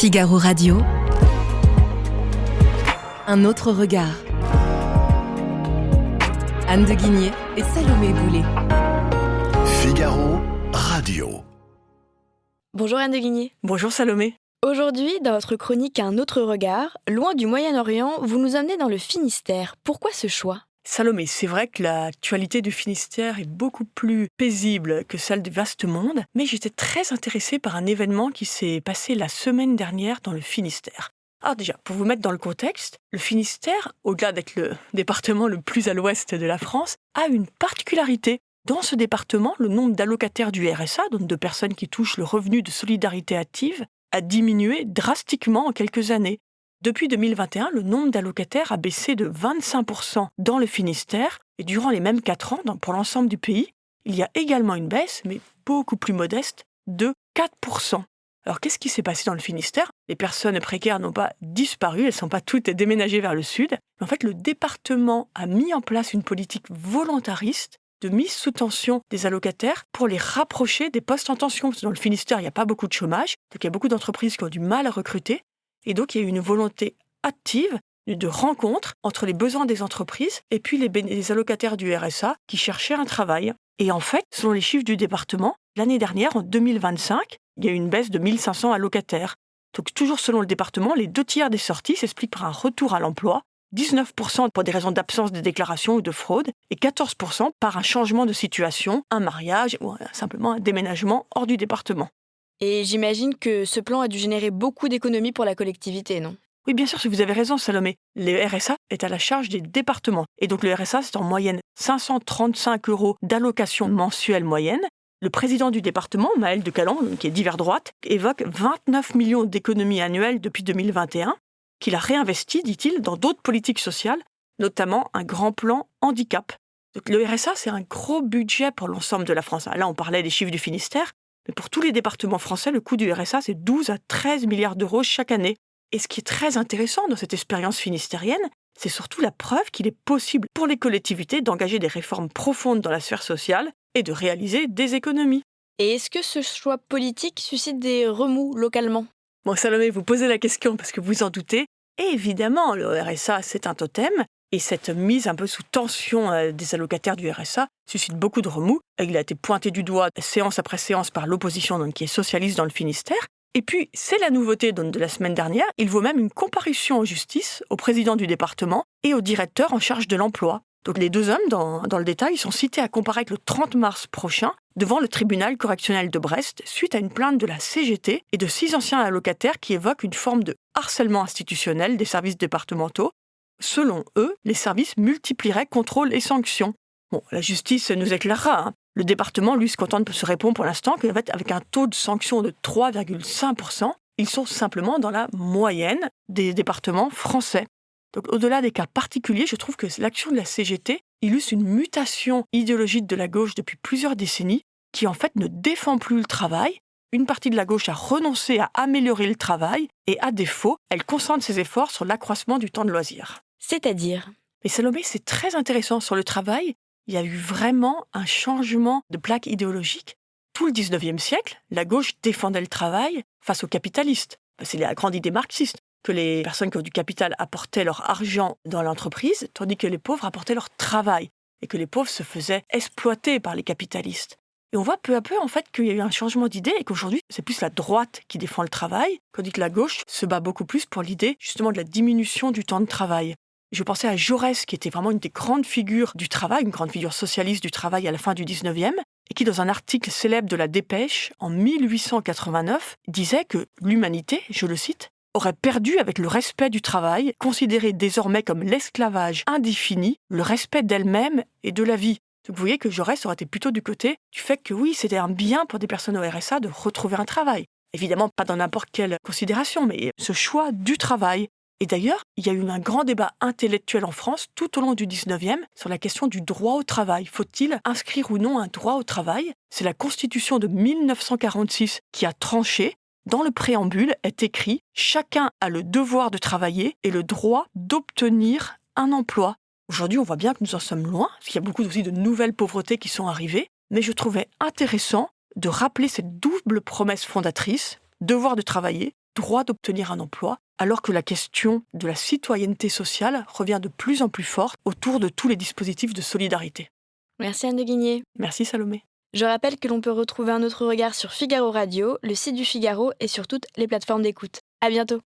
Figaro Radio. Un autre regard. Anne de Guigné et Salomé Boulet. Figaro Radio. Bonjour Anne de Guigné. Bonjour Salomé. Aujourd'hui, dans votre chronique Un autre regard, loin du Moyen-Orient, vous nous emmenez dans le Finistère. Pourquoi ce choix ? Salomé, c'est vrai que l'actualité du Finistère est beaucoup plus paisible que celle du vaste monde, mais j'étais très intéressée par un événement qui s'est passé la semaine dernière dans le Finistère. Alors déjà, pour vous mettre dans le contexte, le Finistère, au-delà d'être le département le plus à l'ouest de la France, a une particularité. Dans ce département, le nombre d'allocataires du RSA, donc de personnes qui touchent le revenu de solidarité active, a diminué drastiquement en quelques années. Depuis 2021, le nombre d'allocataires a baissé de 25% dans le Finistère, et durant les mêmes 4 ans, pour l'ensemble du pays, il y a également une baisse, mais beaucoup plus modeste, de 4%. Alors qu'est-ce qui s'est passé dans le Finistère ? Les personnes précaires n'ont pas disparu, elles ne sont pas toutes déménagées vers le sud. En fait, le département a mis en place une politique volontariste de mise sous tension des allocataires pour les rapprocher des postes en tension. Parce que dans le Finistère, il n'y a pas beaucoup de chômage, donc il y a beaucoup d'entreprises qui ont du mal à recruter. Et donc, il y a eu une volonté active de rencontre entre les besoins des entreprises et puis les allocataires du RSA qui cherchaient un travail. Et en fait, selon les chiffres du département, l'année dernière, en 2025, il y a eu une baisse de 1500 allocataires. Donc, toujours selon le département, les 2/3 des sorties s'expliquent par un retour à l'emploi, 19% pour des raisons d'absence de déclaration ou de fraude, et 14% par un changement de situation, un mariage ou simplement un déménagement hors du département. Et j'imagine que ce plan a dû générer beaucoup d'économies pour la collectivité, non ? Oui, bien sûr, si vous avez raison, Salomé. Le RSA est à la charge des départements. Et donc le RSA, c'est en moyenne 535 € d'allocation mensuelle moyenne. Le président du département, Maël de Calan, qui est d'hiver droite, évoque 29 millions d'économies annuelles depuis 2021, qu'il a réinvesti, dit-il, dans d'autres politiques sociales, notamment un grand plan handicap. Donc le RSA, c'est un gros budget pour l'ensemble de la France. Là, on parlait des chiffres du Finistère, mais pour tous les départements français, le coût du RSA, c'est 12 à 13 milliards d'euros chaque année. Et ce qui est très intéressant dans cette expérience finistérienne, c'est surtout la preuve qu'il est possible pour les collectivités d'engager des réformes profondes dans la sphère sociale et de réaliser des économies. Et est-ce que ce choix politique suscite des remous localement ? Bon, Salomé, vous posez la question parce que vous en doutez. Et évidemment, le RSA, c'est un totem. Et cette mise un peu sous tension des allocataires du RSA suscite beaucoup de remous. Il a été pointé du doigt séance après séance par l'opposition donc, qui est socialiste dans le Finistère. Et puis, c'est la nouveauté donc, de la semaine dernière. Il vaut même une comparution en justice au président du département et au directeur en charge de l'emploi. Donc les deux hommes, dans le détail, sont cités à comparaître le 30 mars prochain devant le tribunal correctionnel de Brest suite à une plainte de la CGT et de 6 anciens allocataires qui évoquent une forme de harcèlement institutionnel des services départementaux. Selon eux, les services multiplieraient contrôles et sanctions. Bon, la justice nous éclairera. Le département, lui, se contente de se répondre pour l'instant qu'en fait, avec un taux de sanction de 3,5%, ils sont simplement dans la moyenne des départements français. Donc, au-delà des cas particuliers, je trouve que l'action de la CGT illustre une mutation idéologique de la gauche depuis plusieurs décennies qui, en fait, ne défend plus le travail. Une partie de la gauche a renoncé à améliorer le travail et, à défaut, elle concentre ses efforts sur l'accroissement du temps de loisir. C'est-à-dire ? Mais Salomé, c'est très intéressant sur le travail. Il y a eu vraiment un changement de plaque idéologique. Tout le 19e siècle, la gauche défendait le travail face aux capitalistes. C'est la grande idée marxiste, que les personnes qui ont du capital apportaient leur argent dans l'entreprise, tandis que les pauvres apportaient leur travail, et que les pauvres se faisaient exploiter par les capitalistes. Et on voit peu à peu en fait qu'il y a eu un changement d'idée et qu'aujourd'hui, c'est plus la droite qui défend le travail, tandis que la gauche se bat beaucoup plus pour l'idée justement de la diminution du temps de travail. Je pensais à Jaurès, qui était vraiment une des grandes figures du travail, une grande figure socialiste du travail à la fin du 19e, et qui, dans un article célèbre de la Dépêche, en 1889, disait que l'humanité, je le cite, aurait perdu avec le respect du travail, considéré désormais comme l'esclavage indéfini, le respect d'elle-même et de la vie. Donc vous voyez que Jaurès aurait été plutôt du côté du fait que oui, c'était un bien pour des personnes au RSA de retrouver un travail. Évidemment, pas dans n'importe quelle considération, mais ce choix du travail. Et d'ailleurs, il y a eu un grand débat intellectuel en France tout au long du 19e sur la question du droit au travail. Faut-il inscrire ou non un droit au travail ? C'est la Constitution de 1946 qui a tranché. Dans le préambule est écrit « Chacun a le devoir de travailler et le droit d'obtenir un emploi ». Aujourd'hui, on voit bien que nous en sommes loin, parce qu'il y a beaucoup aussi de nouvelles pauvretés qui sont arrivées, mais je trouvais intéressant de rappeler cette double promesse fondatrice, devoir de travailler droit d'obtenir un emploi, alors que la question de la citoyenneté sociale revient de plus en plus forte autour de tous les dispositifs de solidarité. Merci Anne de Guigné. Merci Salomé. Je rappelle que l'on peut retrouver un autre regard sur Figaro Radio, le site du Figaro et sur toutes les plateformes d'écoute. À bientôt.